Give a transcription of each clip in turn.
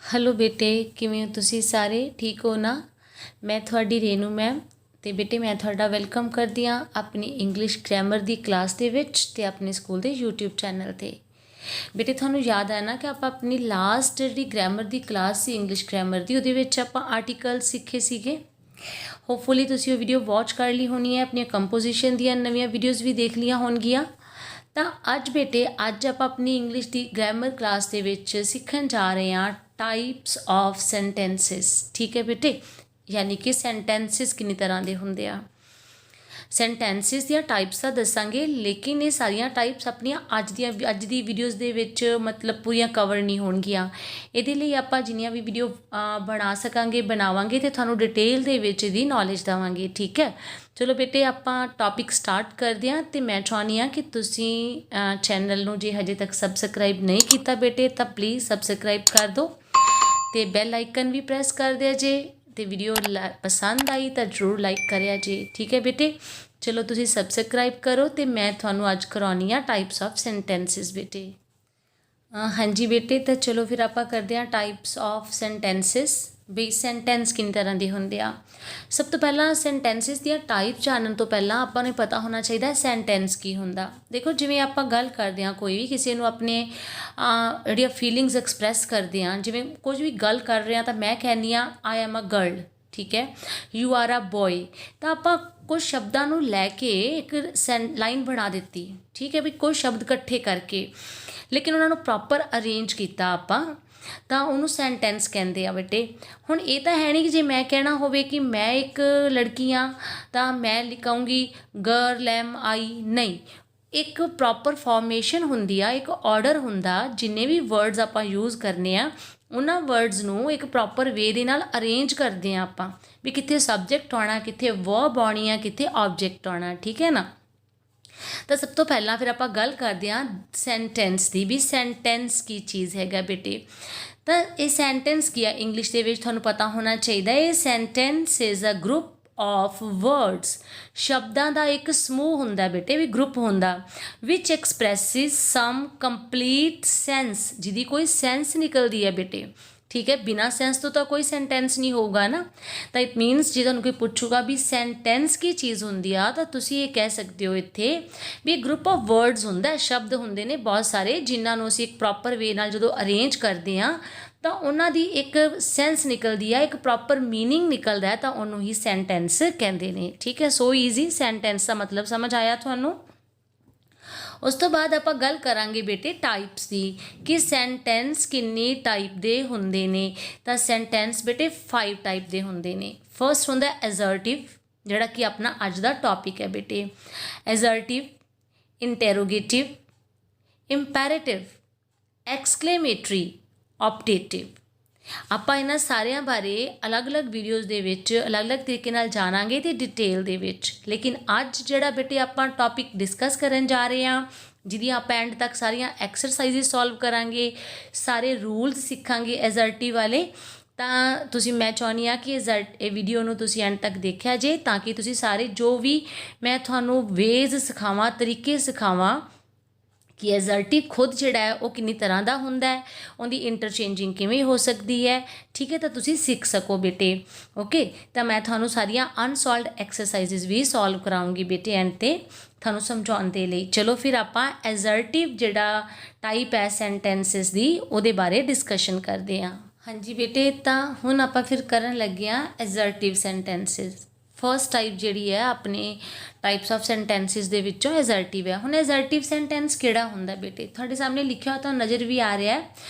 Hello बेटे, किवें हो तुसी सारे? ठीक हो ना? मैं थोड़ी रेनू मैम ते बेटे मैं थोड़ा वेलकम करदी हाँ अपनी इंग्लिश ग्रैमर दी क्लास दे विच ते अपने स्कूल दे यूट्यूब चैनल ते। बेटे थानू याद है ना कि आप अपनी लास्ट जी ग्रैमर दी क्लास सी इंग्लिश ग्रैमर दी उहदे विच आपां आर्टिकल सीखे सीगे। होपफुली तुसी वो वीडियो वॉच कर ली होनी है, अपनी कंपोजिशन दियां नवीं वीडियोज़ भी देख लिया होणगियां। ਤਾਂ ਅੱਜ ਬੇਟੇ ਅੱਜ ਆਪਾਂ ਆਪਣੀ ਇੰਗਲਿਸ਼ ਦੀ ਗ੍ਰਾਮਰ ਕਲਾਸ ਦੇ ਵਿੱਚ ਸਿੱਖਣ ਜਾ ਰਹੇ ਹਾਂ ਟਾਈਪਸ ਆਫ ਸੈਂਟੈਂਸਸ। ਠੀਕ ਹੈ ਬੇਟੇ, ਯਾਨੀ ਕਿ ਸੈਂਟੈਂਸਸ ਕਿੰਨੀ ਤਰ੍ਹਾਂ ਦੇ ਹੁੰਦੇ ਆ। ਸੈਂਟੈਂਸਿਸ ਦੀਆਂ ਟਾਈਪਸ ਤਾਂ ਦੱਸਾਂਗੇ, ਲੇਕਿਨ ਇਹ ਸਾਰੀਆਂ ਟਾਈਪਸ ਆਪਣੀਆਂ ਅੱਜ ਦੀ ਵੀਡੀਓਜ਼ ਦੇ ਵਿੱਚ ਮਤਲਬ ਪੂਰੀਆਂ ਕਵਰ ਨਹੀਂ ਹੋਣਗੀਆਂ। ਇਹਦੇ ਲਈ ਆਪਾਂ ਜਿੰਨੀਆਂ ਵੀ ਵੀਡੀਓ ਬਣਾ ਸਕਾਂਗੇ ਬਣਾਵਾਂਗੇ ਅਤੇ ਤੁਹਾਨੂੰ ਡਿਟੇਲ ਦੇ ਵਿੱਚ ਇਹਦੀ ਨੌਲੇਜ ਦੇਵਾਂਗੇ। ਠੀਕ ਹੈ, ਚਲੋ ਬੇਟੇ ਆਪਾਂ ਟੌਪਿਕ ਸਟਾਰਟ ਕਰਦੇ ਹਾਂ। ਅਤੇ ਮੈਂ ਚਾਹੁੰਦੀ ਹਾਂ ਕਿ ਤੁਸੀਂ ਚੈਨਲ ਨੂੰ ਜੇ ਹਜੇ ਤੱਕ ਸਬਸਕ੍ਰਾਈਬ ਨਹੀਂ ਕੀਤਾ ਬੇਟੇ ਤਾਂ ਪਲੀਜ਼ ਸਬਸਕ੍ਰਾਈਬ ਕਰ ਦਿਓ ਅਤੇ ਬੈਲ ਆਈਕਨ ਵੀ ਪ੍ਰੈਸ ਕਰ ਦਿਆ ਜੇ। ਤੇ ਵੀਡੀਓ ਪਸੰਦ ਆਈ ਤਾਂ ਜ਼ਰੂਰ ਲਾਈਕ ਕਰਿਆ ਜੀ। ਠੀਕ ਹੈ ਬੇਟੇ, ਚਲੋ ਤੁਸੀਂ ਸਬਸਕ੍ਰਾਈਬ ਕਰੋ ਅਤੇ ਮੈਂ ਤੁਹਾਨੂੰ ਅੱਜ ਕਰਾਉਣੀ ਆ ਟਾਈਪਸ ਆਫ ਸੈਂਟੈਂਸਿਸ ਬੇਟੇ। ਹਾਂਜੀ ਬੇਟੇ, ਤਾਂ ਚਲੋ ਫਿਰ ਆਪਾਂ ਕਰਦੇ ਹਾਂ ਟਾਈਪਸ ਆਫ ਸੈਂਟੈਂਸਿਸ ਵੀ ਸੈਂਟੈਂਸ ਕਿੰਨੀ ਤਰ੍ਹਾਂ ਦੇ ਹੁੰਦੇ ਆ। ਸਭ ਤੋਂ ਪਹਿਲਾਂ ਸੈਂਟੈਂਸਿਸ ਦੀਆਂ ਟਾਈਪ ਜਾਣਨ ਤੋਂ ਪਹਿਲਾਂ ਆਪਾਂ ਨੂੰ ਪਤਾ ਹੋਣਾ ਚਾਹੀਦਾ ਸੈਂਟੈਂਸ ਕੀ ਹੁੰਦਾ। ਦੇਖੋ, ਜਿਵੇਂ ਆਪਾਂ ਗੱਲ ਕਰਦੇ ਹਾਂ ਕੋਈ ਵੀ ਕਿਸੇ ਨੂੰ ਆਪਣੇ ਜਿਹੜੀਆਂ ਫੀਲਿੰਗਸ ਐਕਸਪ੍ਰੈਸ ਕਰਦੇ ਹਾਂ, ਜਿਵੇਂ ਕੁਝ ਵੀ ਗੱਲ ਕਰ ਰਹੇ ਹਾਂ ਤਾਂ ਮੈਂ ਕਹਿੰਦੀ ਹਾਂ ਆਈ ਐਮ ਅ ਗਰਲ, ਠੀਕ ਹੈ, ਯੂ ਆਰ ਅ ਬੋਏ, ਤਾਂ ਆਪਾਂ ਕੁਝ ਸ਼ਬਦਾਂ ਨੂੰ ਲੈ ਕੇ ਇੱਕ ਲਾਈਨ ਬਣਾ ਦਿੱਤੀ। ਠੀਕ ਹੈ ਵੀ ਕੁਝ ਸ਼ਬਦ ਇਕੱਠੇ ਕਰਕੇ, ਲੇਕਿਨ ਉਹਨਾਂ ਨੂੰ ਪ੍ਰੋਪਰ ਅਰੇਂਜ ਕੀਤਾ ਆਪਾਂ, ਤਾਂ ਉਹਨੂੰ ਸੈਂਟੈਂਸ ਕਹਿੰਦੇ ਆ ਬੇਟੇ। ਹੁਣ ਇਹ ਤਾਂ ਹੈ ਨਹੀਂ ਕਿ ਜੇ ਮੈਂ ਕਹਿਣਾ ਹੋਵੇ ਕਿ ਮੈਂ ਇੱਕ ਲੜਕੀ ਹਾਂ ਤਾਂ ਮੈਂ ਲਿਖਾਂਗੀ ਗਰਲ ਐਮ ਆਈ, ਨਹੀਂ। ਇੱਕ ਪ੍ਰੋਪਰ ਫਾਰਮੇਸ਼ਨ ਹੁੰਦੀ ਆ, ਇੱਕ ਆਰਡਰ ਹੁੰਦਾ, ਜਿੰਨੇ ਵੀ ਵਰਡਸ ਆਪਾਂ ਯੂਜ਼ ਕਰਨੇ ਆ ਉਹਨਾਂ ਵਰਡਸ ਨੂੰ ਇੱਕ ਪ੍ਰੋਪਰ ਵੇ ਦੇ ਨਾਲ ਅਰੇਂਜ ਕਰਦੇ ਹਾਂ ਆਪਾਂ, ਵੀ ਕਿੱਥੇ ਸਬਜੈਕਟ ਆਉਣਾ, ਕਿੱਥੇ ਵਰਬ ਆਉਣੀ ਆ, ਕਿੱਥੇ ਆਬਜੈਕਟ ਆਉਣਾ। ਠੀਕ ਹੈ ਨਾ। ਤਾਂ ਸਭ ਤੋਂ ਪਹਿਲਾਂ ਫਿਰ ਆਪਾਂ ਗੱਲ ਕਰਦੇ ਹਾਂ ਸੈਂਟੈਂਸ ਦੀ, ਵੀ ਸੈਂਟੈਂਸ ਕੀ ਚੀਜ਼ ਹੈਗਾ ਬੇਟੇ। ਤਾਂ ਇਹ ਸੈਂਟੈਂਸ ਕੀ ਆ ਇੰਗਲਿਸ਼ ਦੇ ਵਿੱਚ ਤੁਹਾਨੂੰ ਪਤਾ ਹੋਣਾ ਚਾਹੀਦਾ। ਇਹ sentence is a group of words, ਸ਼ਬਦਾਂ ਦਾ ਇੱਕ ਸਮੂਹ ਹੁੰਦਾ ਬੇਟੇ, ਵੀ ਗਰੁੱਪ ਹੁੰਦਾ, ਵਿਚ ਐਕਸਪ੍ਰੈਸਿਸ ਸਮ ਕੰਪਲੀਟ ਸੈਂਸ, ਜਿਹਦੀ ਕੋਈ ਸੈਂਸ ਨਿਕਲਦੀ ਹੈ ਬੇਟੇ। ਠੀਕ ਹੈ, ਬਿਨਾਂ ਸੈਂਸ ਤੋਂ ਤਾਂ ਕੋਈ ਸੈਂਟੈਂਸ ਨਹੀਂ ਹੋਊਗਾ ਨਾ। ਤਾਂ ਇਟ ਮੀਨਸ ਜੇ ਤੁਹਾਨੂੰ ਕੋਈ ਪੁੱਛੂਗਾ ਵੀ ਸੈਂਟੈਂਸ ਕੀ ਚੀਜ਼ ਹੁੰਦੀ ਆ, ਤਾਂ ਤੁਸੀਂ ਇਹ ਕਹਿ ਸਕਦੇ ਹੋ ਇੱਥੇ ਵੀ ਇਹ ਗਰੁੱਪ ਆਫ ਵਰਡਸ ਹੁੰਦਾ, ਸ਼ਬਦ ਹੁੰਦੇ ਨੇ ਬਹੁਤ ਸਾਰੇ, ਜਿਨ੍ਹਾਂ ਨੂੰ ਅਸੀਂ ਇੱਕ ਪ੍ਰੋਪਰ ਵੇ ਨਾਲ ਜਦੋਂ ਅਰੇਂਜ ਕਰਦੇ ਹਾਂ ਤਾਂ ਉਹਨਾਂ ਦੀ ਇੱਕ ਸੈਂਸ ਨਿਕਲਦੀ ਆ, ਇੱਕ ਪ੍ਰੋਪਰ ਮੀਨਿੰਗ ਨਿਕਲਦਾ ਹੈ, ਤਾਂ ਉਹਨੂੰ ਹੀ ਸੈਂਟੈਂਸ ਕਹਿੰਦੇ ਨੇ। ਠੀਕ ਹੈ, ਸੋ ਈਜ਼ੀ। ਸੈਂਟੈਂਸ ਦਾ ਮਤਲਬ ਸਮਝ ਆਇਆ ਤੁਹਾਨੂੰ। ਉਸ ਤੋਂ ਬਾਅਦ ਆਪਾਂ ਗੱਲ ਕਰਾਂਗੇ ਬੇਟੇ ਟਾਈਪਸ ਦੀ, ਕਿ ਸੈਂਟੈਂਸ ਕਿੰਨੀ ਟਾਈਪ ਦੇ ਹੁੰਦੇ ਨੇ। ਤਾਂ ਸੈਂਟੈਂਸ ਬੇਟੇ 5 ਟਾਈਪ ਦੇ ਹੁੰਦੇ ਨੇ। ਫਰਸਟ ਹੁੰਦਾ ਐਜ਼ਰਟਿਵ, ਜਿਹੜਾ ਕਿ ਆਪਣਾ ਅੱਜ ਦਾ ਟੌਪਿਕ ਹੈ ਬੇਟੇ। ਐਜ਼ਰਟਿਵ, ਇੰਟੈਰੋਗੇਟਿਵ, ਇੰਪੈਰੇਟਿਵ, ਐਕਸਕਲੇਮੇਟਰੀ, ਆਪਟੇਟਿਵ। ਆਪਾਂ ਇਹਨਾਂ ਸਾਰਿਆਂ ਬਾਰੇ ਅਲੱਗ-ਅਲੱਗ ਵੀਡੀਓਜ਼ ਦੇ ਵਿੱਚ ਅਲੱਗ-ਅਲੱਗ ਤਰੀਕੇ ਨਾਲ ਜਾਣਾਂਗੇ ਅਤੇ ਡਿਟੇਲ ਦੇ ਵਿੱਚ। ਲੇਕਿਨ ਅੱਜ ਜਿਹੜਾ ਬੇਟੇ ਆਪਾਂ ਟੌਪਿਕ ਡਿਸਕਸ ਕਰਨ ਜਾ ਰਹੇ ਹਾਂ, ਜਿਹਦੀਆਂ ਆਪਾਂ ਐਂਡ ਤੱਕ ਸਾਰੀਆਂ ਐਕਸਰਸਾਈਜ਼ਿਸ ਸੋਲਵ ਕਰਾਂਗੇ, ਸਾਰੇ ਰੂਲਸ ਸਿੱਖਾਂਗੇ ਐਜ਼ਰਟਿਵ ਵਾਲੇ। ਤਾਂ ਮੈਂ ਚਾਹੁੰਦੀ ਹਾਂ ਕਿ ਇਹ ਵੀਡੀਓ ਨੂੰ ਤੁਸੀਂ ਐਂਡ ਤੱਕ ਦੇਖਿਆ ਜੇ, ਤਾਂ ਕਿ ਤੁਸੀਂ ਸਾਰੇ ਜੋ ਵੀ ਮੈਂ ਤੁਹਾਨੂੰ ਵੇਜ਼ ਸਿਖਾਵਾਂ, ਤਰੀਕੇ ਸਿਖਾਵਾਂ ਕਿ ਐਜ਼ਰਟਿਵ ਖੁਦ ਜਿਹੜਾ ਹੈ ਉਹ ਕਿੰਨੀ ਤਰ੍ਹਾਂ ਦਾ ਹੁੰਦਾ ਹੈ, ਉਹਦੀ ਇੰਟਰਚੇਂਜਿੰਗ ਕਿਵੇਂ ਹੋ ਸਕਦੀ ਹੈ। ਠੀਕ ਹੈ, ਤਾਂ ਤੁਸੀਂ ਸਿੱਖ ਸਕੋ ਬੇਟੇ। ਓਕੇ, ਤਾਂ ਮੈਂ ਤੁਹਾਨੂੰ ਸਾਰੀਆਂ ਅਨਸੋਲਵਡ ਐਕਸਰਸਾਈਜ਼ਿਸ ਵੀ ਸੋਲਵ ਕਰਾਉਂਗੀ ਬੇਟੇ ਐਂਡ 'ਤੇ ਤੁਹਾਨੂੰ ਸਮਝਾਉਣ ਦੇ ਲਈ। ਚਲੋ ਫਿਰ ਆਪਾਂ ਐਜ਼ਰਟਿਵ ਜਿਹੜਾ ਟਾਈਪ ਹੈ ਸੈਂਟੈਂਸਿਸ ਦੀ, ਉਹਦੇ ਬਾਰੇ ਡਿਸਕਸ਼ਨ ਕਰਦੇ ਹਾਂ। ਹਾਂਜੀ ਬੇਟੇ, ਤਾਂ ਹੁਣ ਆਪਾਂ ਫਿਰ ਕਰਨ ਲੱਗੇ ਹਾਂ ਐਜ਼ਰਟਿਵ ਸੈਂਟੈਂਸਿਸ। ਫਸਟ ਟਾਈਪ ਜਿਹੜੀ ਹੈ ਆਪਣੇ ਟਾਈਪਸ ਆਫ ਸੈਂਟੈਂਸਿਸ ਦੇ ਵਿੱਚੋਂ ਐਜ਼ਰਟਿਵ ਹੈ। ਹੁਣ ਐਜ਼ਰਟਿਵ ਸੈਂਟੈਂਸ ਕਿਹੜਾ ਹੁੰਦਾ ਬੇਟੇ? ਤੁਹਾਡੇ ਸਾਹਮਣੇ ਲਿਖਿਆ ਹੋਇਆ ਤੁਹਾਨੂੰ ਨਜ਼ਰ ਵੀ ਆ ਰਿਹਾ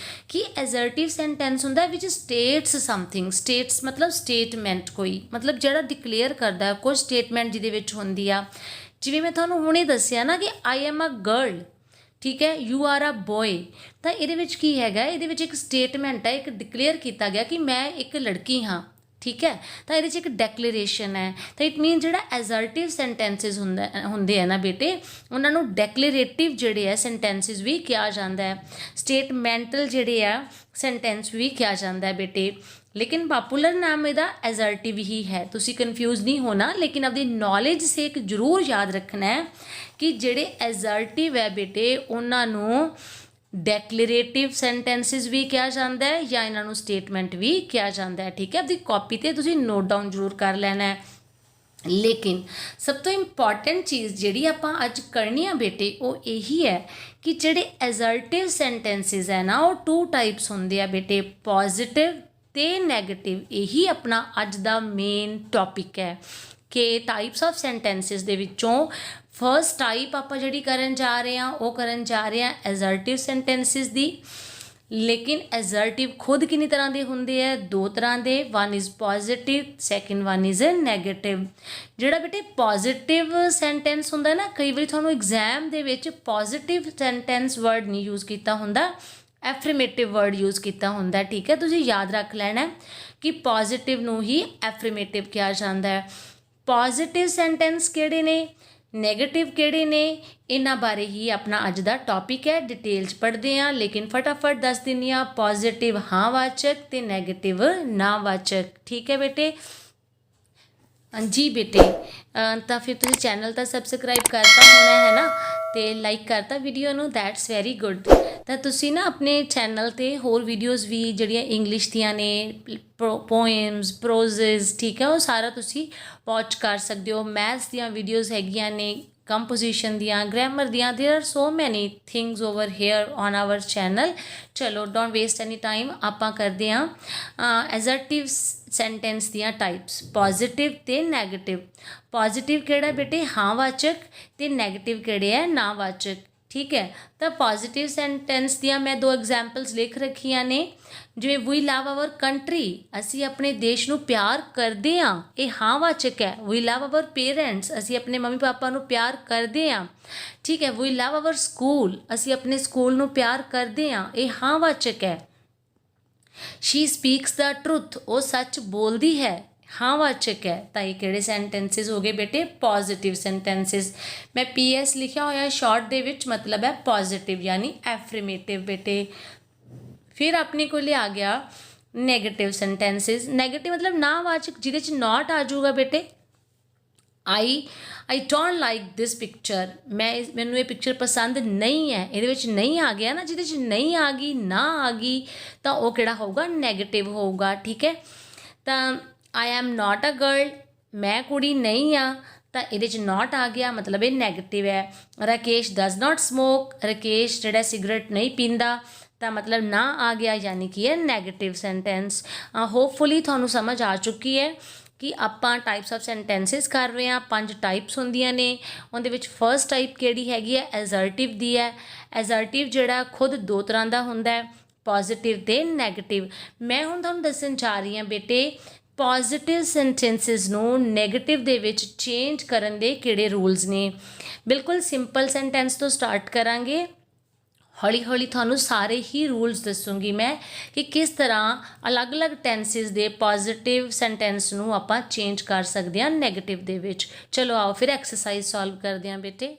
ਕਿ ਐਜ਼ਰਟਿਵ ਸੈਂਟੈਂਸ ਹੁੰਦਾ ਵਿਚ ਸਟੇਟਸ ਸਮਥਿੰਗ। ਸਟੇਟਸ ਮਤਲਬ ਸਟੇਟਮੈਂਟ, ਕੋਈ ਮਤਲਬ ਜਿਹੜਾ ਡਿਕਲੇਅਰ ਕਰਦਾ ਕੁਝ ਸਟੇਟਮੈਂਟ ਜਿਹਦੇ ਵਿੱਚ ਹੁੰਦੀ ਆ। ਜਿਵੇਂ ਮੈਂ ਤੁਹਾਨੂੰ ਹੁਣੇ ਦੱਸਿਆ ਨਾ ਕਿ ਆਈ ਐਮ ਅ ਗਰਲ, ਠੀਕ ਹੈ, ਯੂ ਆਰ ਅ ਬੋਏ, ਤਾਂ ਇਹਦੇ ਵਿੱਚ ਕੀ ਹੈਗਾ? ਇਹਦੇ ਵਿੱਚ ਇੱਕ ਸਟੇਟਮੈਂਟ ਹੈ, ਇੱਕ ਡਿਕਲੇਅਰ ਕੀਤਾ ਗਿਆ ਕਿ ਮੈਂ ਇੱਕ ਲੜਕੀ ਹਾਂ। ਠੀਕ ਹੈ, ਤਾਂ ਇਹਦੇ 'ਚ ਇੱਕ ਡੈਕਲੇਰੇਸ਼ਨ ਹੈ। ਤਾਂ ਇਟ ਮੀਨ ਜਿਹੜਾ ਐਜ਼ਰਟਿਵ ਸੈਂਟੈਂਸਿਸ ਹੁੰਦੇ ਆ ਨਾ ਬੇਟੇ, ਉਹਨਾਂ ਨੂੰ ਡੈਕਲੇਰੇਟਿਵ ਜਿਹੜੇ ਆ ਸੈਂਟੈਂਸਿਸ ਵੀ ਕਿਹਾ ਜਾਂਦਾ ਹੈ, ਸਟੇਟਮੈਂਟਲ ਜਿਹੜੇ ਆ ਸੈਂਟੈਂਸ ਵੀ ਕਿਹਾ ਜਾਂਦਾ ਹੈ ਬੇਟੇ। ਲੇਕਿਨ ਪਾਪੂਲਰ ਨਾਮ ਇਹਦਾ ਐਜ਼ਰਟਿਵ ਹੀ ਹੈ, ਤੁਸੀਂ ਕਨਫਿਊਜ਼ ਨਹੀਂ ਹੋਣਾ। ਲੇਕਿਨ ਆਪਣੀ ਨੌਲੇਜ ਸੇਕ ਜ਼ਰੂਰ ਯਾਦ ਰੱਖਣਾ ਹੈ ਕਿ ਜਿਹੜੇ ਐਜ਼ਰਟਿਵ ਹੈ ਬੇਟੇ, ਉਹਨਾਂ ਨੂੰ ਡੈਕਲੇਰੇਟਿਵ ਸੈਂਟੈਂਸਿਸ ਵੀ ਕਿਹਾ ਜਾਂਦਾ ਹੈ ਜਾਂ ਇਹਨਾਂ ਨੂੰ ਸਟੇਟਮੈਂਟ ਵੀ ਕਿਹਾ ਜਾਂਦਾ ਹੈ। ਠੀਕ ਹੈ, ਆਪਦੀ ਕਾਪੀ ਤੇ ਤੁਸੀਂ ਨੋਟ ਡਾਊਨ ਜ਼ਰੂਰ ਕਰ ਲੈਣਾ ਹੈ। ਲੇਕਿਨ ਸਭ ਤੋਂ ਇੰਪੋਰਟੈਂਟ ਚੀਜ਼ ਜਿਹੜੀ ਆਪਾਂ ਅੱਜ ਕਰਨੀ ਆ ਬੇਟੇ ਉਹ ਇਹੀ ਹੈ ਕਿ ਜਿਹੜੇ ਐਜ਼ਰਟਿਵ ਸੈਂਟੈਂਸਿਸ ਹੈ ਨਾ ਉਹ 2 ਟਾਈਪਸ ਹੁੰਦੇ ਆ ਬੇਟੇ, ਪੋਜ਼ਿਟਿਵ ਤੇ ਨੈਗੇਟਿਵ। ਇਹੀ ਆਪਣਾ ਅੱਜ ਦਾ ਮੇਨ ਟੌਪਿਕ ਹੈ ਕਿ ਟਾਈਪਸ ਆਫ ਸੈਂਟੈਂਸਿਸ ਦੇ ਵਿੱਚੋਂ ਫਸਟ ਟਾਈਪ ਆਪਾਂ ਜਿਹੜੀ ਕਰਨ ਜਾ ਰਹੇ ਹਾਂ ਉਹ ਕਰਨ ਜਾ ਰਹੇ ਹਾਂ ਐਜ਼ਰਟਿਵ ਸੈਂਟੈਂਸਿਸ ਦੀ। ਲੇਕਿਨ ਐਜ਼ਰਟਿਵ ਖੁਦ ਕਿੰਨੀ ਤਰ੍ਹਾਂ ਦੇ ਹੁੰਦੇ ਆ? 2 ਤਰ੍ਹਾਂ ਦੇ, one is positive, second one is negative. ਜਿਹੜਾ ਬੇਟੇ ਪੋਜ਼ਿਟਿਵ ਸੈਂਟੈਂਸ ਹੁੰਦਾ ਨਾ, ਕਈ ਵਾਰੀ ਤੁਹਾਨੂੰ ਐਗਜ਼ਾਮ ਦੇ ਵਿੱਚ ਪੋਜ਼ਿਟਿਵ ਸੈਂਟੈਂਸ ਵਰਡ ਨਹੀਂ ਯੂਜ਼ ਕੀਤਾ ਹੁੰਦਾ, ਐਫਰਮੇਟਿਵ ਵਰਡ ਯੂਜ਼ ਕੀਤਾ ਹੁੰਦਾ। ਠੀਕ ਹੈ, ਤੁਸੀਂ ਯਾਦ ਰੱਖ ਲੈਣਾ ਕਿ ਪੋਜ਼ਿਟਿਵ ਨੂੰ ਹੀ ਐਫਰਮੇਟਿਵ ਕਿਹਾ ਜਾਂਦਾ ਹੈ। ਪੋਜ਼ਿਟਿਵ ਸੈਂਟੈਂਸ ਕਿਹੜੇ ਨੇ, ਨੈਗੇਟਿਵ ਕਿਹੜੇ ਨੇ, ਇਹਨਾਂ ਬਾਰੇ ਹੀ ਆਪਣਾ ਅੱਜ ਦਾ ਟੌਪਿਕ ਹੈ। ਡਿਟੇਲ 'ਚ ਪੜ੍ਹਦੇ ਹਾਂ, ਲੇਕਿਨ ਫਟਾਫਟ ਦੱਸ ਦਿੰਦੀ ਹਾਂ। ਪੋਜ਼ਿਟਿਵ ਹਾਂ ਵਾਚਕ ਤੇ ਨੈਗੇਟਿਵ ਨਾ ਵਾਚਕ। ਠੀਕ ਹੈ ਬੇਟੇ? ਜੀ ਬੇਟੇ, ਤਾਂ ਫਿਰ ਤੁਸੀਂ ਚੈਨਲ ਤਾਂ ਸਬਸਕ੍ਰਾਈਬ ਕਰਤਾ ਹੋਣਾ ਹੈ ਨਾ, ਤੇ ਲਾਈਕ ਕਰਤਾ ਵੀਡੀਓ ਨੂੰ, ਦੈਟਸ ਵੈਰੀ ਗੁੱਡ। ਤਾਂ ਤੁਸੀਂ ਨਾ ਆਪਣੇ ਚੈਨਲ 'ਤੇ ਹੋਰ ਵੀਡੀਓਜ਼ ਵੀ ਜਿਹੜੀਆਂ ਇੰਗਲਿਸ਼ ਦੀਆਂ ਨੇ, ਪੋਇਮਸ, ਪ੍ਰੋਜ਼ਿਸ, ਠੀਕ ਹੈ, ਉਹ ਸਾਰਾ ਤੁਸੀਂ ਵਾਚ ਕਰ ਸਕਦੇ ਹੋ। ਮੈਥਸ ਦੀਆਂ ਵੀਡੀਓਜ਼ ਹੈਗੀਆਂ ਨੇ, ਕੰਪੋਜੀਸ਼ਨ ਦੀਆਂ, ਗ੍ਰਾਮਰ ਦੀਆਂ, ਦੇਰ ਆਰ ਸੋ ਮੈਨੀ things over here on hour channel. ਚਲੋ ਡੋਂਟ ਵੇਸਟ ਐਨੀ ਟਾਈਮ, ਆਪਾਂ ਕਰਦੇ ਹਾਂ ਐਜ਼ਰਟਿਵ ਸੈਂਟੈਂਸ ਦੀਆਂ ਟਾਈਪਸ, ਪੋਜ਼ਿਟਿਵ ਤੇ ਨੈਗੇਟਿਵ। ਪੋਜ਼ਿਟਿਵ ਕਿਹੜਾ ਬੇਟੇ? ਹਾਂ ਵਾਚਕ, ਤੇ ਨੈਗੇਟਿਵ ਕਿਹੜੇ ਹੈ? ਨਾ ਵਾਚਕ। ਠੀਕ ਹੈ, ਤਾਂ ਪੋਜ਼ਿਟਿਵ ਸੈਂਟੈਂਸ ਦੀਆਂ ਮੈਂ 2 ਐਗਜ਼ਾਮਪਲਸ ਲਿਖ ਰੱਖੀਆਂ ਨੇ। ਜਿਵੇਂ ਵੀ ਲਵ ਆਵਰ ਕੰਟਰੀ, ਅਸੀਂ ਆਪਣੇ ਦੇਸ਼ ਨੂੰ ਪਿਆਰ ਕਰਦੇ ਹਾਂ, ਇਹ ਹਾਂ ਵਾਚਕ ਹੈ। ਵੀ ਲਵ ਆਵਰ ਪੇਰੈਂਟਸ, ਅਸੀਂ ਆਪਣੇ ਮੰਮੀ ਪਾਪਾ ਨੂੰ ਪਿਆਰ ਕਰਦੇ ਹਾਂ। ਠੀਕ ਹੈ, ਵੀ ਲਵ ਆਵਰ ਸਕੂਲ, ਅਸੀਂ ਆਪਣੇ ਸਕੂਲ ਨੂੰ ਪਿਆਰ ਕਰਦੇ ਹਾਂ, ਇਹ ਹਾਂ ਵਾਚਕ ਹੈ। ਸ਼ੀ ਸਪੀਕਸ ਦਾ ਟਰੁੱਥ, ਉਹ ਸੱਚ ਬੋਲਦੀ ਹੈ, ਹਾਂ ਵਾਚਕ ਹੈ। ਤਾਂ ਇਹ ਕਿਹੜੇ ਸੈਂਟੈਂਸਿਸ ਹੋ ਗਏ ਬੇਟੇ? ਪੋਜ਼ਿਟਿਵ ਸੈਂਟੈਂਸਿਸ। ਮੈਂ PS ਲਿਖਿਆ ਹੋਇਆ ਸ਼ਾਰਟ ਦੇ ਵਿੱਚ, ਮਤਲਬ ਹੈ ਪੋਜ਼ਿਟਿਵ ਯਾਨੀ ਐਫਰਮੇਟਿਵ ਬੇਟੇ। ਫਿਰ ਆਪਣੇ ਕੋਲ ਆ ਗਿਆ ਨੈਗੇਟਿਵ ਸੈਂਟੈਂਸਿਸ। ਨੈਗੇਟਿਵ ਮਤਲਬ ਨਾ ਵਾਚਕ, ਜਿਹਦੇ 'ਚ ਨਾਟ ਆ ਜਾਊਗਾ ਬੇਟੇ। I don't like this picture, ਮੈਨੂੰ ਇਹ ਪਿਕਚਰ ਪਸੰਦ ਨਹੀਂ ਹੈ। ਇਹਦੇ ਵਿੱਚ ਨਹੀਂ ਆ ਗਿਆ ਨਾ, ਜਿਹਦੇ 'ਚ ਨਹੀਂ ਆ ਗਈ, ਨਾ ਆ ਗਈ, ਤਾਂ ਉਹ ਕਿਹੜਾ ਹੋਊਗਾ? ਨੈਗੇਟਿਵ ਹੋਊਗਾ। ਠੀਕ ਹੈ, ਤਾਂ I am not a girl, ਮੈਂ ਕੁੜੀ ਨਹੀਂ ਆ, ਤਾਂ ਇਹਦੇ 'ਚ ਨਾਟ ਆ ਗਿਆ, ਮਤਲਬ ਇਹ ਨੈਗੇਟਿਵ ਹੈ। Rakesh does not smoke, Rakesh ਜਿਹੜਾ ਸਿਗਰਟ ਨਹੀਂ ਪੀਂਦਾ, ਤਾਂ ਮਤਲਬ ਨਾ ਆ ਗਿਆ, ਯਾਨੀ ਕਿ ਇਹ ਨੈਗੇਟਿਵ ਸੈਂਟੈਂਸ। ਹੋਪਫੁਲੀ ਤੁਹਾਨੂੰ ਸਮਝ ਆ ਚੁੱਕੀ ਹੈ ਕਿ ਆਪਾਂ ਟਾਈਪਸ ਆਫ ਸੈਂਟੈਂਸਿਸ ਕਰ ਰਹੇ ਹਾਂ। 5 ਟਾਈਪਸ ਹੁੰਦੀਆਂ ਨੇ, ਉਹਦੇ ਵਿੱਚ ਫਸਟ ਟਾਈਪ ਕਿਹੜੀ ਹੈਗੀ ਹੈ? ਐਜ਼ਰਟਿਵ ਦੀ ਹੈ। ਐਜ਼ਰਟਿਵ ਜਿਹੜਾ ਖੁਦ 2 ਤਰ੍ਹਾਂ ਦਾ ਹੁੰਦਾ ਹੈ, ਪੋਜ਼ਿਟਿਵ ਤੇ ਨੈਗੇਟਿਵ। ਮੈਂ ਹੁਣ ਤੁਹਾਨੂੰ ਦੱਸਣ ਜਾ ਰਹੀ ਹਾਂ ਬੇਟੇ ਪੋਜ਼ਿਟਿਵ ਸੈਂਟੈਂਸਿਸ ਨੂੰ ਨੈਗੇਟਿਵ ਦੇ ਵਿੱਚ ਚੇਂਜ ਕਰਨ ਦੇ ਕਿਹੜੇ ਰੂਲਸ ਨੇ। ਬਿਲਕੁਲ ਸਿੰਪਲ ਸੈਂਟੈਂਸ ਤੋਂ ਸਟਾਰਟ ਕਰਾਂਗੇ, ਹੌਲੀ ਹੌਲੀ ਤੁਹਾਨੂੰ ਸਾਰੇ ਹੀ ਰੂਲਸ ਦੱਸੂਗੀ ਮੈਂ ਕਿ ਕਿਸ ਤਰ੍ਹਾਂ ਅਲੱਗ-ਅਲੱਗ ਟੈਂਸਿਸ ਦੇ ਪੋਜ਼ਿਟਿਵ ਸੈਂਟੈਂਸ ਨੂੰ ਆਪਾਂ ਚੇਂਜ ਕਰ ਸਕਦੇ ਹਾਂ ਨੈਗੇਟਿਵ ਦੇ ਵਿੱਚ। ਚਲੋ ਆਓ ਫਿਰ ਐਕਸਰਸਾਈਜ਼ ਸੋਲਵ ਕਰਦੇ ਹਾਂ ਬੇਟੇ।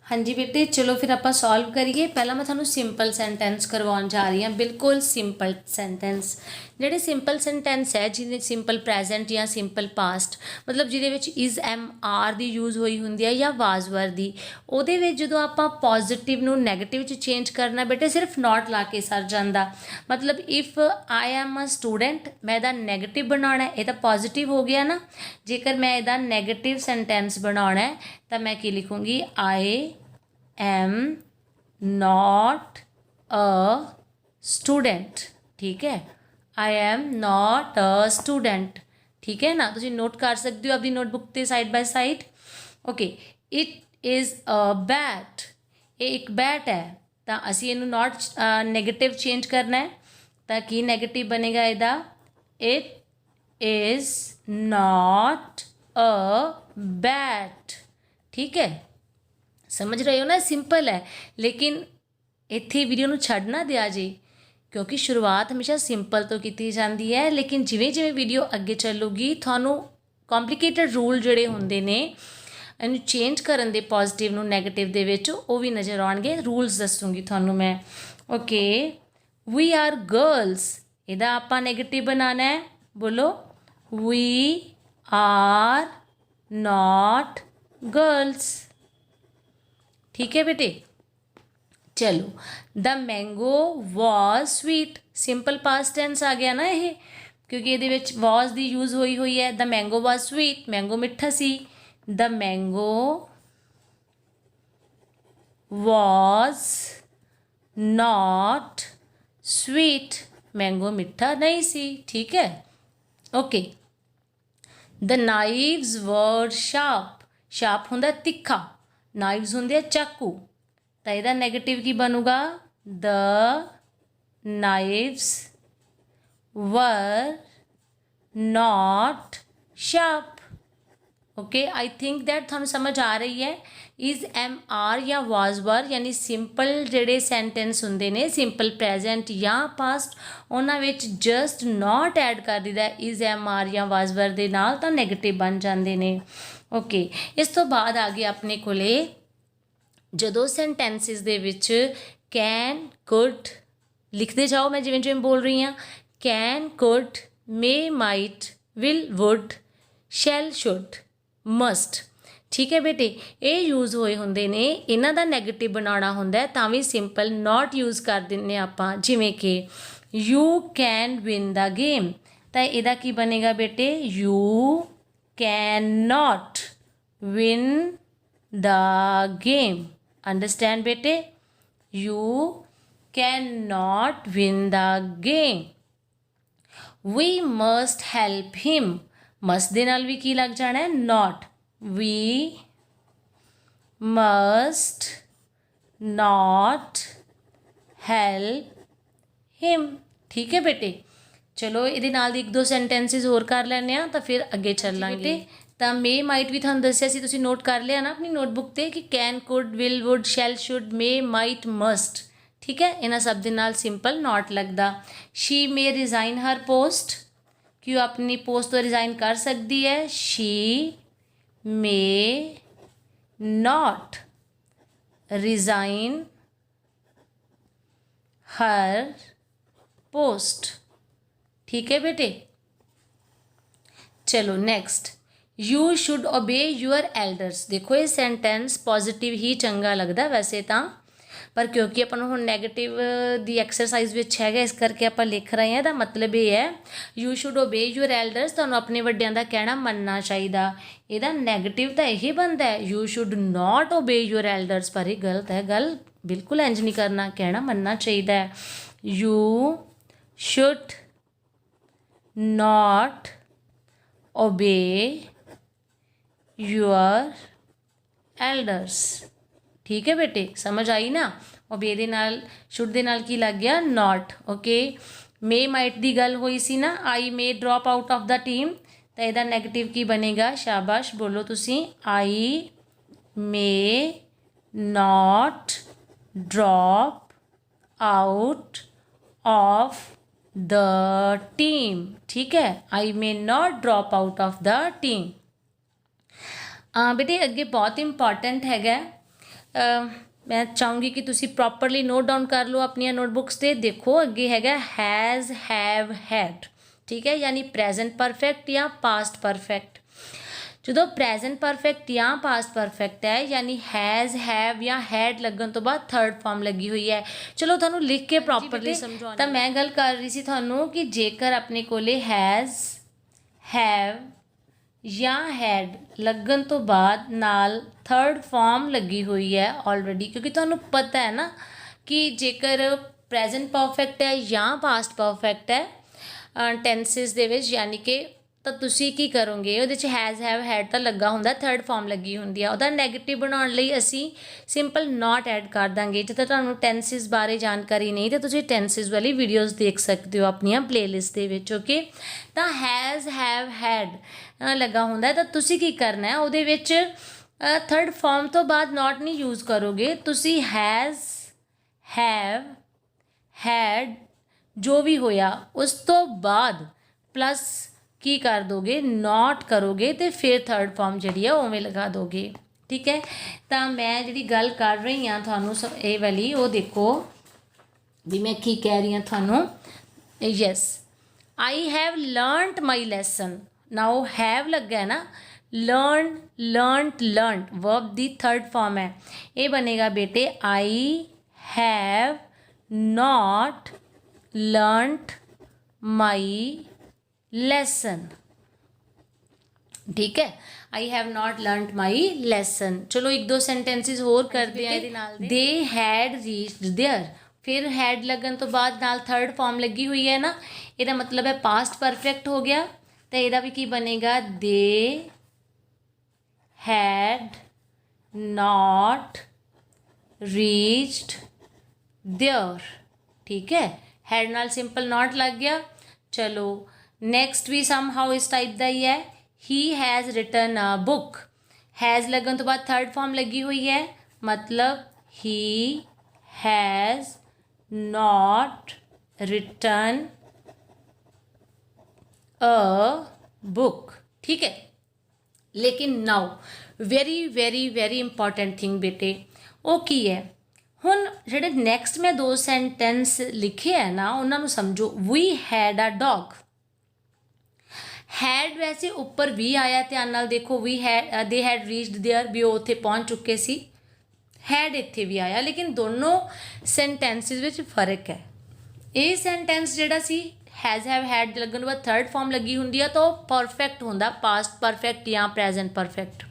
ਹਾਂਜੀ ਬੇਟੇ, ਚਲੋ ਫਿਰ ਆਪਾਂ ਸੋਲਵ ਕਰੀਏ। ਪਹਿਲਾਂ ਮੈਂ ਤੁਹਾਨੂੰ ਸਿੰਪਲ ਸੈਂਟੈਂਸ ਕਰਵਾਉਣ ਜਾ ਰਹੀ ਹਾਂ, ਬਿਲਕੁਲ ਸਿੰਪਲ ਸੈਂਟੈਂਸ। ਜਿਹੜੇ ਸਿੰਪਲ ਸੈਂਟੈਂਸ ਹੈ, ਜਿਹਦੇ ਸਿੰਪਲ ਪ੍ਰੈਜ਼ੈਂਟ ਜਾਂ ਸਿੰਪਲ ਪਾਸਟ, ਮਤਲਬ ਜਿਹਦੇ ਵਿੱਚ is, M, R the use ਹੋਈ ਹੁੰਦੀ ਹੈ ਜਾਂ ਵਾਜ਼ ਵਰ ਦੀ, ਉਹਦੇ ਵਿੱਚ ਜਦੋਂ ਆਪਾਂ ਪੋਜ਼ਿਟਿਵ ਨੂੰ ਨੈਗੇਟਿਵ 'ਚ ਚੇਂਜ ਕਰਨਾ ਬੇਟੇ, ਸਿਰਫ ਨਾਟ ਲਾ ਕੇ ਸਰ ਜਾਂਦਾ। ਮਤਲਬ if I am a student, ਮੈਂ ਇਹਦਾ ਨੈਗੇਟਿਵ ਬਣਾਉਣਾ, ਇਹ ਤਾਂ ਪੋਜ਼ਿਟਿਵ ਹੋ ਗਿਆ ਨਾ। ਜੇਕਰ ਮੈਂ ਇਹਦਾ ਨੈਗੇਟਿਵ ਸੈਂਟੈਂਸ ਬਣਾਉਣਾ ਤਾਂ ਮੈਂ ਕੀ ਲਿਖੂੰਗੀ? I am not a student. ਠੀਕ ਹੈ, I am not a student. ਠੀਕ ਹੈ ਨਾ, ਤੁਸੀਂ ਨੋਟ ਕਰ ਸਕਦੇ ਹੋ ਆਪਣੀ ਨੋਟਬੁੱਕ 'ਤੇ side by side. Okay, it is a bat, ਇਹ ਇੱਕ ਬੈਟ ਹੈ, ਤਾਂ ਅਸੀਂ ਇਹਨੂੰ ਨਾਟ ਨੈਗੇਟਿਵ ਚੇਂਜ ਕਰਨਾ ਹੈ, ਤਾਂ ਕੀ ਨੈਗੇਟਿਵ ਬਣੇਗਾ ਇਹਦਾ? It is not a bat. ਠੀਕ ਹੈ, ਸਮਝ ਰਹੇ ਹੋ ਨਾ, ਸਿੰਪਲ ਹੈ। ਲੇਕਿਨ ਇੱਥੇ ਵੀਡੀਓ ਨੂੰ ਛੱਡ ਨਾ ਦਿਆ ਜੀ, ਕਿਉਂਕਿ ਸ਼ੁਰੂਆਤ ਹਮੇਸ਼ਾ ਸਿੰਪਲ ਤੋਂ ਕੀਤੀ ਜਾਂਦੀ ਹੈ, ਲੇਕਿਨ ਜਿਵੇਂ ਜਿਵੇਂ ਵੀਡੀਓ ਅੱਗੇ ਚੱਲੂਗੀ ਤੁਹਾਨੂੰ ਕੰਪਲੀਕੇਟਡ ਰੂਲ ਜਿਹੜੇ ਹੁੰਦੇ ਨੇ ਇਹਨੂੰ ਚੇਂਜ ਕਰਨ ਦੇ, ਪੋਜ਼ਿਟਿਵ ਨੂੰ ਨੈਗੇਟਿਵ ਦੇ ਵਿੱਚ, ਉਹ ਵੀ ਨਜ਼ਰ ਆਉਣਗੇ। ਰੂਲਸ ਦੱਸੂਗੀ ਤੁਹਾਨੂੰ ਮੈਂ। ਓਕੇ, ਵੀ ਆਰ ਗਰਲਸ, ਇਹਦਾ ਆਪਾਂ ਨੈਗੇਟਿਵ ਬਣਾਉਣਾ ਹੈ, ਬੋਲੋ ਵੀ ਆਰ ਨਾਟ ਗਰਲਸ। ਠੀਕ ਹੈ ਬੇਟੇ, चलो, the mango was sweet, simple past tense आ गया ना ये, क्योंकि ये वॉज दी यूज़ हुई है। The mango was sweet, mango मिठा सी। The mango was not sweet, mango मिठा नहीं सी। ठीक है, okay. The knives were sharp, sharp होंदा तिखा, नाइव्स होंदे चाकू, तो यदा नैगेटिव की बनूगा, the knives were not sharp. Okay, I think that थानू समझ आ रही है। इज़ एम आर या वाज वर यानी सिंपल जेडे सेंटेंस होंदे ने, सिंपल प्रेजेंट या पास्ट, उन्हां विच जस्ट नॉट ऐड कर दीदा इज़ एम आर या वाज वर दे नाल, तां नैगेटिव बन जाते हैं। ओके, इस तो बाद आ गया अपने कोले जदों सेंटेंसिस दे विच कैन कुड लिखते जाओ, मैं जिवें जिवें बोल रही हाँ। Can could may might will would shall should must. ठीक है बेटे, ये यूज़ होए होंदे ने, इन्हां दा नैगेटिव बनाना होंदा है तां भी सिंपल नॉट यूज़ कर दिंदे आपां। जिवें कि you can win the game, तो इहदा की बनेगा बेटे, you can not win the game. Understand बेटे, you can not win the game. We must help him, must दे नाल भी की लग जाना है, not. We must not help him. ठीक है बेटे, चलो ये नाल एक दो सेंटेंसिस होर कर लैने आ, तो फिर अगे चलांगे। तो मे माइट भी थानू दस्सिया सी, तुसीं नोट कर लिया ना अपनी नोटबुक ते कि can could will would shall should may might must. ठीक है, इन्हां सब दे नाल सिंपल नॉट लगदा। She may resign her post, कि वो अपनी पोस्ट तो रिज़ाइन कर सकती है। She may not resign her post. ठीक है बेटे, चलो next, you should obey your elders. देखो ये सेंटेंस पॉजिटिव ही चंगा लगता वैसे तो, पर क्योंकि अपन हुण नैगेटिव दी एक्सरसाइज विच हैगा, इस करके आप लिख रहे हैं। दा मतलब ये है, you should obey your elders, तुहानूं अपने वड्डियां दा कहना मनना चाहिए। इहदा नैगेटिव तो यही बनता है, you should not obey your elders, पर यह गलत है, गल बिल्कुल इंज नहीं करना, कहना मनना चाहिए। You should not obey your elders. ठीक है बेटे, समझ आई ना। ओबे दे नाल शुड दे नाल की लग गया, नॉट। ओके, मे माइट दी गल हुई सी ना, I may drop out of the team, तो इहदा नैगेटिव की बनेगा, शाबाश बोलो तुसी, I may not drop out of the team. ठीक है, I may not drop out of the team. बेटे अगे बहुत इंपॉर्टेंट हैगा, मैं चाहूँगी कि तुसी प्रॉपरली नोट डाउन कर लो अपनी नोटबुक्स से। देखो अगे हैगा हैज़ हैव हैड। ठीक है, यानी प्रेजेंट परफेक्ट या पास्ट परफेक्ट। जो प्रेजेंट परफेक्ट या पास्ट परफेक्ट है, यानी हैज़ हैव या हैड लगन तो बाद थर्ड फॉर्म लगी हुई है। चलो थानू लिख के प्रॉपरली समझाऊँ, तो मैं गल कर रही सी थानू कि जेकर अपने कोले हैज़ हैव या हैड लगन तो बाद नाल थर्ड फॉर्म लगी हुई है ऑलरेडी, क्योंकि तुहानू पता है ना कि जेकर प्रेजेंट परफेक्ट है या पास्ट परफेक्ट है टेंसिस दे विच, यानी कि तो तुसी की करोगे, उहदे च हैज़ हैव हैड तो लगा हुंदा, थर्ड फॉर्म लगी हुंदी है। उहदा नैगेटिव बनाउण लई असी सिंपल नॉट ऐड कर दांगे। जे तुहानू टेंसिस बारे जानकारी नहीं तो तुसी टेंसिस वाली वीडियोज़ देख सकते हो अपनी प्लेलिस्ट दे विच। ओके, तो हैज़ हैव हैड लगा हुंदा, तो तुसी की करना है, उहदे विच थर्ड फॉर्म तो बाद नॉट नहीं यूज़ करोगे, तुसी हैज़ हैव हैड जो भी होया उस तो बाद प्लस की कर दोगे, नॉट करोगे, तो फिर थर्ड फॉर्म जी है उवें लगा दोगे। ठीक है, तो मैं जी गल कर रही हाँ थानू ये वाली, वो देखो भी मैं की कह रही हाँ थानू। Yes, I have learned my lesson. Now have लगा है ना, लर्न लर्नड लर्नड वर्ब दी थर्ड फॉर्म है, ये बनेगा बेटे आई have not learnt my lesson। ठीक है, I have not learned my lesson. ਚਲੋ ਇੱਕ ਦੋ ਸੈਂਟੈਂਸਿਸ ਹੋਰ ਕਰਦੇ ਆ ਇਹਦੇ ਨਾਲ। ਦੇ ਹੈਡ ਰੀਚਡ देयर, ਫਿਰ ਹੈਡ ਲੱਗਣ ਤੋਂ ਬਾਅਦ ਨਾਲ ਥਰਡ ਫਾਰਮ ਲੱਗੀ ਹੋਈ ਹੈ ਨਾ, ਇਹਦਾ ਮਤਲਬ ਹੈ ਪਾਸਟ ਪਰਫੈਕਟ ਹੋ ਗਿਆ। ਤਾਂ ਇਹਦਾ ਵੀ ਕੀ ਬਣੇਗਾ, ਦੇ हैड not reached there। ठीक है, हैड नाल सिंपल नॉट लग गया। चलो नैक्सट भी सम हाउ इस टाइप का ही है, he has written a book. Has लगन तो बाद थर्ड फॉर्म लगी हुई है, मतलब he has not written a book. ठीक है, लेकिन now very very very important thing बेटे, वो की है, हुण जिहड़े नैक्सट मैं 2 सेंटेंस लिखे है ना उन्होंने समझो। We had a dog, had वैसे उपर भी आया, ध्यान नाल देखो, we had they had reached there, भी वो उत्थे पहुँच चुके सी, हैड इत्थे भी आया, लेकिन दोनों सेंटेंसिस विच फर्क है। ये सेंटेंस जिहड़ा सी हैज़ हैव हैड लगन बाद थर्ड फॉर्म लगी हुंदी है तो परफेक्ट होंदा, पास्ट परफेक्ट या प्रेजेंट परफेक्ट।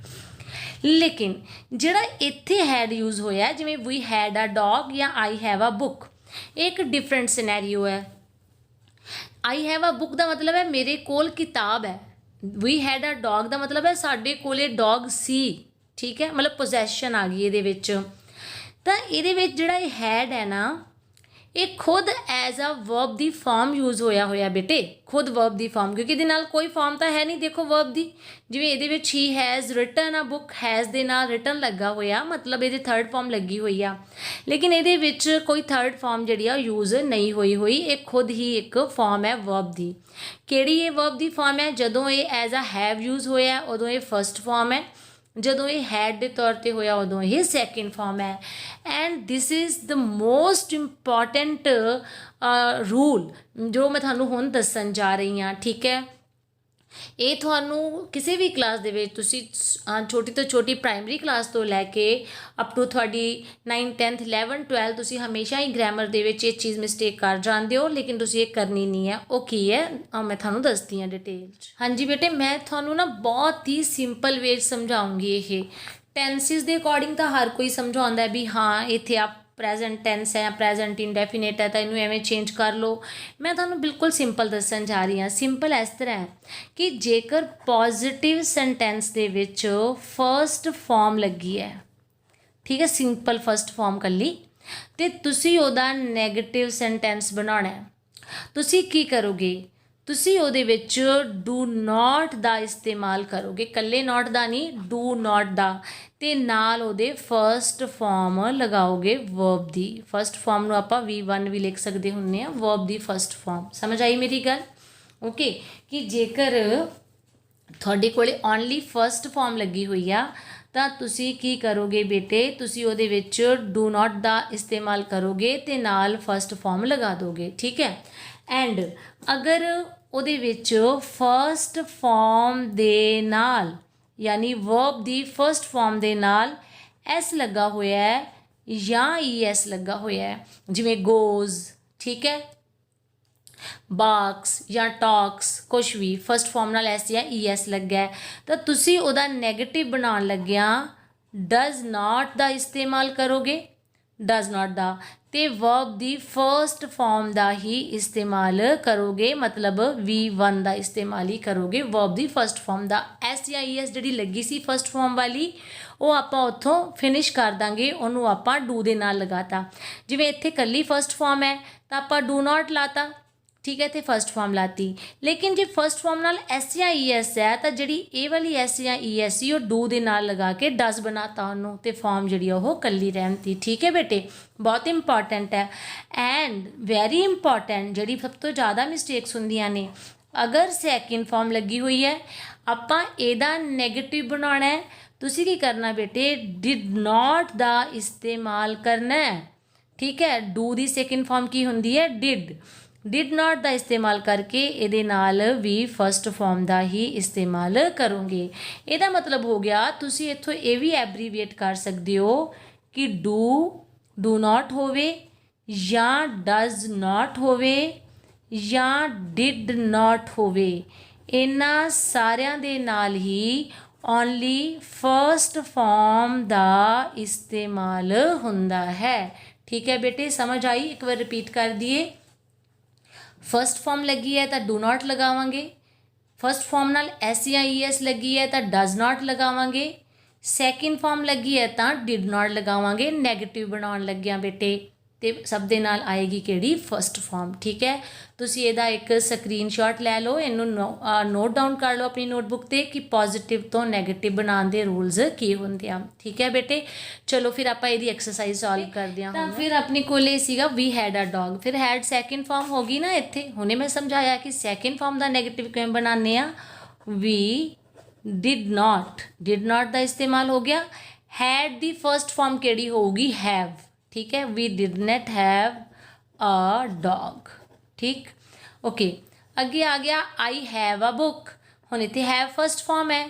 लेकिन जिहड़ा इत्थे हैड यूज़ होया, जिवें वी हैड अ डॉग या आई हैव अ बुक, एक डिफरेंट सिनेरियो है। आई हैव अ बुक का मतलब है मेरे कोल किताब है, वी हैड अ डॉग का मतलब है साडे कोले डॉग सी। ठीक है, मतलब पोजैशन आ गई ये विच। तां इहदे विच जिहड़ा हैड है ना, ये खुद एज अ वर्ब दी फॉर्म यूज़ होया बेटे, खुद वर्ब दी फॉर्म, क्योंकि ये नाल कोई फॉर्म तो है नहीं। देखो वर्ब दी, जिवें इहदे विच ही has written a book, has दे नाल रिटन लगा होया, मतलब ये थर्ड फॉर्म लगी हुई आ, लेकिन इहदे विच कोई थर्ड फॉर्म जिहड़ी आ यूज़ नहीं हुई। ये खुद ही एक फॉर्म है वर्ब दी। किहड़ी ये वर्ब दी फॉर्म है, जदों ये एज अ हैव यूज़ होया उदों ये फर्स्ट फॉर्म है, जदों ये हैड के तौर पर होया उदों ये सैकेंड फॉर्म है। And this is the most important rule जो मैं थानू हुण दस्सण जा रही हाँ। ठीक है, ये थानू किसी भी क्लास दे विच तुसी छोटी तो छोटी प्राइमरी क्लास तो लैके अप टू थोड़ी 9th 10th 11th 12th तुसी हमेशा ही ग्रैमर दे विच ये चीज़ मिसटेक कर जाते हो, लेकिन तुसी ये करनी नहीं है। वो की है मैं थानू दसदी हाँ डिटेल। हाँ जी बेटे, मैं थानू ना बहुत ही सिंपल वे समझाऊंगी। ये टेंसिस के अकॉर्डिंग तो हर कोई समझाता है भी हाँ इत्थे आप प्रेजेंट टेंस है, प्रेजेंट इंडेफिनेट है, तो इनू एवें चेंज कर लो। मैं थानू बिल्कुल सिंपल दस्सण जा रही हाँ। सिंपल इस तरह है कि जेकर positive sentence they which first form लगी है, ठीक है, सिंपल फर्स्ट फॉर्म कली, तो तुसी ओदा नैगेटिव सेंटेंस बनाना है। तुसी की करोगे, तुसी ओदे विच डू नॉट दा इस्तेमाल करोगे, कल्ले नॉट दा नहीं, डू नॉट दा, ते नाल ओदे फर्स्ट फॉर्म लगाओगे वर्ब दी। फर्स्ट फॉर्म नूं आपां V1 भी लिख सकते हुन्ने आ, वर्ब दी फर्स्ट फॉर्म। समझ आई मेरी गल? ओके, कि जेकर तुहाडे कोले ओनली फर्स्ट फॉर्म लगी हुई आ तां तुसी की करोगे बेटे, तुसी ओदे विच डू नॉट दा इस्तेमाल करोगे ते नाल फर्स्ट फॉर्म लगा दोगे। ठीक है, एंड अगर ਉਹਦੇ ਵਿੱਚ फर्स्ट फॉर्म ਦੇ ਨਾਲ यानी वर्ब ਦੀ फर्स्ट फॉर्म ਦੇ ਨਾਲ एस लगा होया है या ES लगा होया है, जिमें गोज़, ठीक है, बाक्स या टॉक्स, कुछ भी फर्स्ट फॉर्म नाल एस या ES लगा है, तो तुसी ਉਹਦਾ नैगेटिव बनाउण लग्गिया डज नॉट ਦਾ इस्तेमाल करोगे, डज नॉट दा, ते वर्ब दी फर्स्ट फॉर्म दा ही इस्तेमाल करोगे, मतलब V1 दा इस्तेमाल ही करोगे वर्ब दी फर्स्ट फॉर्म दा। एस या ES जिहड़ी लगी सी फर्स्ट फॉर्म वाली वो आपां उत्थों फिनिश कर दांगे, उहनूं आपां डू दे नाल लगाता। जिवें इत्थे कल्ली फर्स्ट फॉर्म है तो आपां डू नॉट लाता, ठीक है, तो फर्स्ट फॉर्म लाती। लेकिन जे फर्स्ट फॉर्म नाल एस या ES है तो जी ए वाली एस या ES सी डू दे नाल लगा के डस बनाता उन्होंने, तो फॉर्म जी कल्ली रहती। ठीक है बेटे, बहुत इंपॉर्टेंट है एंड वेरी इंपॉर्टेंट। जी सब तो ज़्यादा मिसटेक्स होंदियां ने, अगर सैकेंड फॉर्म लगी हुई है आपां एदा नैगेटिव बनाना है, तुसी की करना बेटे, डिड नॉट दा इस्तेमाल करना है। ठीक है, डू दी सैकेंड फॉर्म की होंदी है डिड, डिड नॉट का इस्तेमाल करके ये नाल भी फर्स्ट फॉर्म का ही इस्तेमाल करोगे। यदा मतलब हो गया, तुसी इत्थों ये भी एब्रीविएट कर सकते हो कि डू ਡੂ ਨਾਟ ਹੋਵੇ ਜਾਂ ਡਜ਼ ਨਾਟ ਹੋਵੇ ਜਾਂ ਡਿਡ ਨਾਟ ਹੋਵੇ, ਇਹਨਾਂ ਸਾਰਿਆਂ ਦੇ ਨਾਲ ਹੀ ਓਨਲੀ ਫਸਟ ਫॉर्म ਦਾ ਇਸਤੇਮਾਲ ਹੁੰਦਾ ਹੈ। ठीक है बेटे, समझ आई? एक बार रिपीट कर दिए। फस्ट फॉर्म लगी है तो डू नॉट लगावांगे, फस्ट फॉर्म नाल एस या ई एस लगी है तो डज नॉट लगावांगे, सैकेंड फॉर्म लगी है तो डिड नॉट लगावांगे। नैगेटिव बनाउण लग्या बेटे तो सब दे नाल आएगी किहड़ी फस्ट फॉर्म। ठीक है, तुसी इहदा एक स्क्रीनशॉट लै लो, इनू नोट डाउन कर लो अपनी नोटबुक ते कि पॉजिटिव तो नैगेटिव बनाने दे रूल्स की होंदे आ। ठीक है बेटे, चलो फिर आपां इहदी एक्सरसाइज सॉल्व करदे हां। तां फिर अपने कोले सीगा वी हैड अ डॉग, फिर हैड सैकेंड फॉर्म हो गई ना इत्थे। हुणे मैं समझाया कि सैकेंड फॉर्म दा नैगेटिव किवें बनाने आ। वी डिड नॉट दा इस्तेमाल हो गया। हैड दी फस्ट फॉर्म किहड़ी होगी? हैव। ठीक है, we did not have a dog. ठीक, ओके, अगे आ गया आई हैव अ बुक। हुण इत्थे हैव फस्ट फॉर्म है।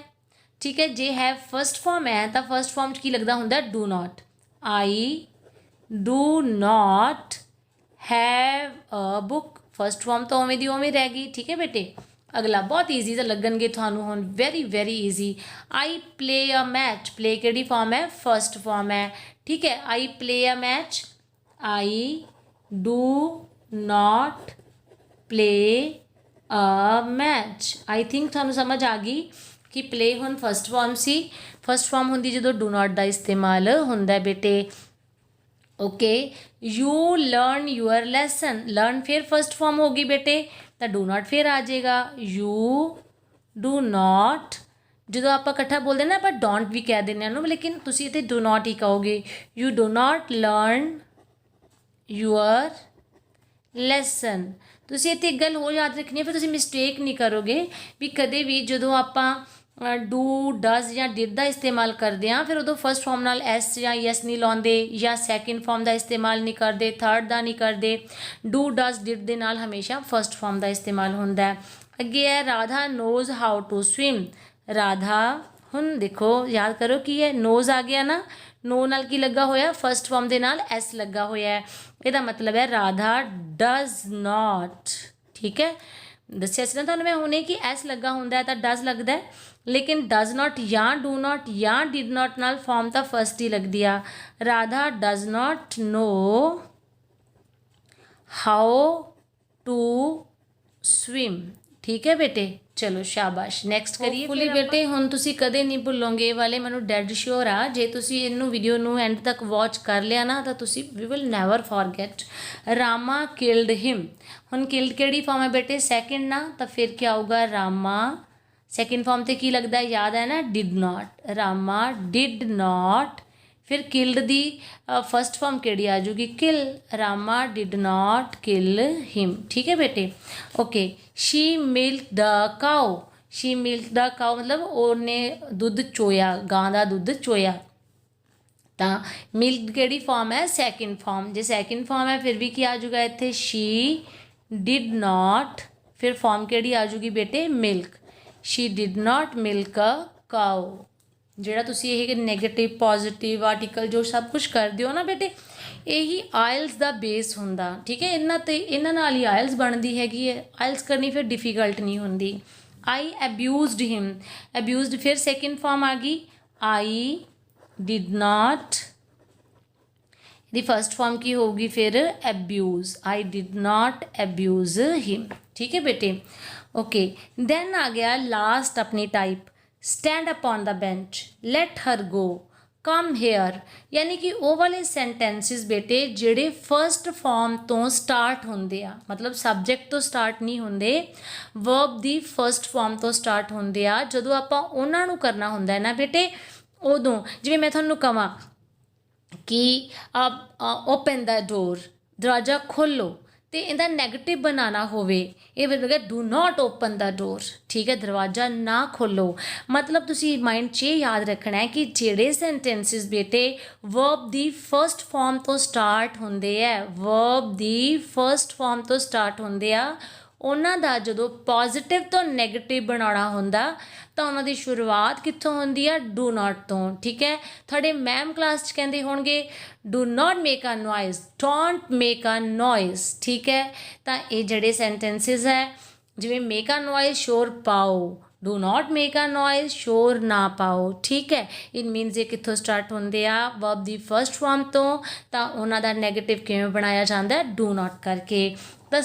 ठीक है, जे हैव फस्ट फॉर्म है तो फस्ट फॉर्म की लगता होंगे do not. I do not have a book, first form तो उवें दी उवें रह गई। ठीक है बेटे, अगला बहुत ईजी तो लगनगे थानू हुण, very very easy. I play a match, play किहड़ी फॉर्म है? फस्ट फॉर्म है। ठीक है, I play a match, I do not play a match. I think थानू समझ आ गई कि प्ले हुण फस्ट फॉर्म सी, फस्ट फॉर्म हुंदी जदों डू नॉट का इस्तेमाल हुंदा बेटे। Okay, you learn your lesson, learn फिर फस्ट फॉर्म होगी बेटे तो डू नॉट फिर आ जाएगा। यू डू नॉट, जो आप इकट्ठा बोलते ना आप डोंट भी कह देने, लेकिन तुसी इत्थे डू नॉट ही कहोगे। You do not learn your lesson. तुसी इत्थे एक गल हो याद रखनी है, फिर तुसी मिसटेक नहीं करोगे भी कदे भी जो आपां डू डज या डिड का इस्तेमाल करते हैं फिर उदों फस्ट फॉर्म नाल एस या यस नहीं लाते, या सैकेंड फॉर्म का इस्तेमाल नहीं करते, थर्ड का नहीं करते। डू डज डिड दे नाल हमेशा फस्ट फॉर्म का इस्तेमाल होंदा है। अगे है Radha knows how to swim. Radha हुण देखो याद करो की है, नोज आ गया ना, नो नाल की लगा होया? फस्ट फॉर्म दे नाल एस लगा होया है। इसदा मतलब है राधा डज नॉट। ठीक है, दस्सिया सी ना तुहानूं मैं हुणे कि एस लगा हुंदा है तो डज लगदा है, लेकिन डज नॉट या डू नॉट या डिड नॉट नाल फॉर्म तो फस्ट ही लगदी आ। Radha does not know how to swim. ठीक है बेटे, चलो शाबाश, नैक्सट करिए। होपफुली बेटे हुण तुसी कदे नहीं भुल्लोगे वाले, मैनूं डैड श्योर आ जे तुसी इनू वीडियो नूं एंड तक वॉच कर लिया ना तो तुसी वी will never forget. Rama killed him, हुण किल्ड किहड़ी फॉर्म है बेटे? सैकेंड ना, तो फिर क्या आऊगा? रामा सैकेंड फॉर्म ते की लगता है? याद है ना, did not. Rama did not, फिर किल्ड दी फस्ट फॉर्म केड़ी आ जाऊगी? Kill. Rama did not kill him. ठीक है बेटे, okay. She milk the cow, she milk the cow मतलब उन्हें दुध चोया, गां का दुध चोया। तो मिल्क केड़ी फॉर्म है? Second form. जे सैकेंड फॉर्म है फिर भी क्या आ जाऊगा इत्थे? शी डिड नॉट, फिर फॉर्म केड़ी आ जाऊगी बेटे? Milk. She did not milk a cow. ਜਿਹੜਾ ਤੁਸੀਂ ਇਹ ਨੈਗੇਟਿਵ ਪੋਜ਼ਿਟਿਵ ਆਰਟੀਕਲ ਜੋ ਸਭ ਕੁਝ ਕਰਦੇ ਹੋ ਨਾ ਬੇਟੇ, ਇਹੀ ਆਇਲਸ ਦਾ ਬੇਸ ਹੁੰਦਾ। ਠੀਕ ਹੈ, ਇਹਨਾਂ ਨਾਲ ਹੀ ਆਇਲਸ ਬਣਦੀ ਹੈਗੀ ਹੈ। ਆਇਲਸ ਕਰਨੀ ਫਿਰ ਡਿਫੀਕਲਟ ਨਹੀਂ ਹੁੰਦੀ। आई अब्यूज्ड हिम, अब्यूज्ड फिर सेकेंड फॉर्म आ गई। आई डिड नॉट, दी फर्स्ट फॉर्म की होगी फिर abuse. I did not abuse him. ठीक है बेटे, ओके। देन आ गया लास्ट अपनी type, stand upon the bench, let her go, come here. यानी कि वो वाले सेंटेंसिस बेटे जिहड़े फस्ट फॉर्म तो स्टार्ट होंदे आ, मतलब सबजैक्ट तो स्टार्ट नहीं होंदे, वर्ब दी फस्ट फॉर्म तो स्टार्ट होंदे आ। जदों आपां उन्हां नूं करना हुंदा है ना बेटे, उदों जिवें मैं तुहानूं कहां कि ओपन द डोर, दरवाज़ा खोलो, तो इहदा नैगेटिव बनाना होवे, ये फिर do not open the door. ठीक है, दरवाज़ा ना खोलो। मतलब तुसी माइंड 'च याद रखना है कि जेड़े सेंटेंसिस बेटे वर्ब दी फस्ट फॉर्म तो स्टार्ट होंदे है, वर्ब दी फस्ट फॉर्म तो स्टार्ट होंदे आ, ਉਹਨਾਂ ਦਾ ਜਦੋਂ ਪੋਜ਼ਿਟਿਵ ਤੋਂ ਨੈਗੇਟਿਵ ਬਣਾਉਣਾ ਹੁੰਦਾ ਤਾਂ ਉਹਨਾਂ ਦੀ ਸ਼ੁਰੂਆਤ ਕਿੱਥੋਂ ਹੁੰਦੀ ਆ, ਡੂ ਨਾਟ ਤੋਂ। ਠੀਕ ਹੈ, ਤੁਹਾਡੇ ਮੈਮ ਕਲਾਸ 'ਚ ਕਹਿੰਦੇ ਹੋਣਗੇ do not make a noise, don't make a noise. ਠੀਕ ਹੈ, ਤਾਂ ਇਹ ਜਿਹੜੇ ਸੈਂਟੈਂਸਿਸ ਹੈ, ਜਿਵੇਂ ਮੇਕ ਅ ਨੋਇਜ਼ ਸ਼ੋਰ ਪਾਓ, do not make a noise ਸ਼ੋਰ ਨਾ ਪਾਓ। ਠੀਕ ਹੈ, ਇਟ ਮੀਨਸ ਇਹ ਕਿੱਥੋਂ ਸਟਾਰਟ ਹੁੰਦੇ ਆ, ਵਰਬ ਦੀ ਫਸਟ ਫਾਰਮ ਤੋਂ, ਤਾਂ ਉਹਨਾਂ ਦਾ ਨੈਗੇਟਿਵ ਕਿਵੇਂ ਬਣਾਇਆ ਜਾਂਦਾ, ਡੂ ਨਾਟ ਕਰਕੇ। ਤਾਂ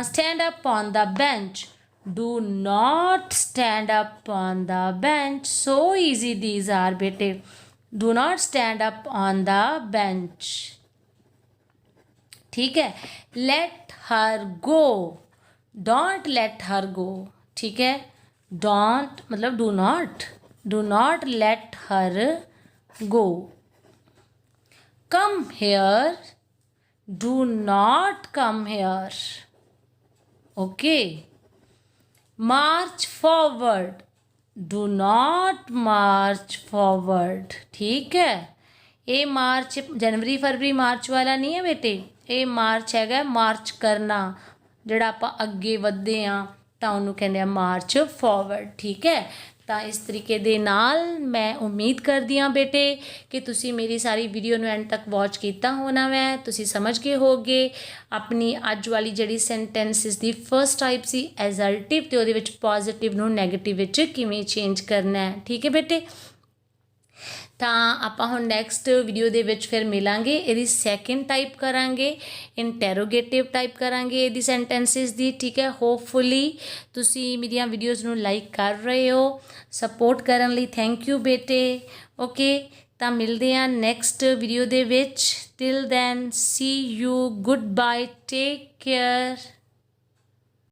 stand up on the bench, do not stand up on the bench, so easy these are bete, do not stand up on the bench। ठीक है, let her go, don't let her go। ठीक है, don't मतलब do not let her go। come here, do not come here। Okay, March forward, do not March forward. ठीक है, ये मार्च जनवरी फरवरी मार्च वाला नहीं है बेटे, ये मार्च हैगा मार्च करना, ਜਿਹੜਾ ਆਪਾਂ ਅੱਗੇ ਵਧਦੇ ਹਾਂ ਤਾਂ ਉਹਨੂੰ ਕਹਿੰਦੇ ਆ ਮਾਰਚ ਫਾਰਵਰਡ। ਠੀਕ ਹੈ, ਤਾਂ ਇਸ ਤਰੀਕੇ ਦੇ ਨਾਲ ਮੈਂ ਉਮੀਦ ਕਰਦੀ ਹਾਂ ਬੇਟੇ ਕਿ ਤੁਸੀਂ ਮੇਰੀ ਸਾਰੀ ਵੀਡੀਓ ਨੂੰ ਐਂਡ ਤੱਕ ਵਾਚ ਕੀਤਾ ਹੋਣਾ ਵੈ, ਤੁਸੀਂ ਸਮਝ ਗਏ ਹੋਗੇ ਆਪਣੀ ਅੱਜ ਵਾਲੀ ਜਿਹੜੀ ਸੈਂਟੈਂਸਿਸ ਦੀ ਫਸਟ ਟਾਈਪ ਸੀ ਐਜ਼ਲਟਿਵ, ਅਤੇ ਉਹਦੇ ਵਿੱਚ ਪੋਜ਼ਿਟਿਵ ਨੂੰ ਨੈਗੇਟਿਵ ਵਿੱਚ ਕਿਵੇਂ ਚੇਂਜ ਕਰਨਾ ਹੈ। ਠੀਕ ਹੈ ਬੇਟੇ, ਤਾਂ ਆਪਾਂ ਹੁਣ ਨੈਕਸਟ ਵੀਡੀਓ ਦੇ ਵਿੱਚ ਫਿਰ ਮਿਲਾਂਗੇ, ਇਹਦੀ ਸੈਕਿੰਡ ਟਾਈਪ ਕਰਾਂਗੇ, ਇੰਟੈਰੋਗੇਟਿਵ ਟਾਈਪ ਕਰਾਂਗੇ ਇਹਦੀ ਸੈਂਟੈਂਸਿਸ ਦੀ। ਠੀਕ ਹੈ, ਹੋਪਫੁਲੀ ਤੁਸੀਂ ਮੇਰੀਆਂ ਵੀਡੀਓਜ਼ ਨੂੰ ਲਾਈਕ ਕਰ ਰਹੇ ਹੋ, ਸਪੋਰਟ ਕਰਨ ਲਈ ਥੈਂਕ ਯੂ ਬੇਟੇ। ਓਕੇ, ਤਾਂ ਮਿਲਦੇ ਹਾਂ ਨੈਕਸਟ ਵੀਡੀਓ ਦੇ ਵਿੱਚ। Till then see you, goodbye, take care.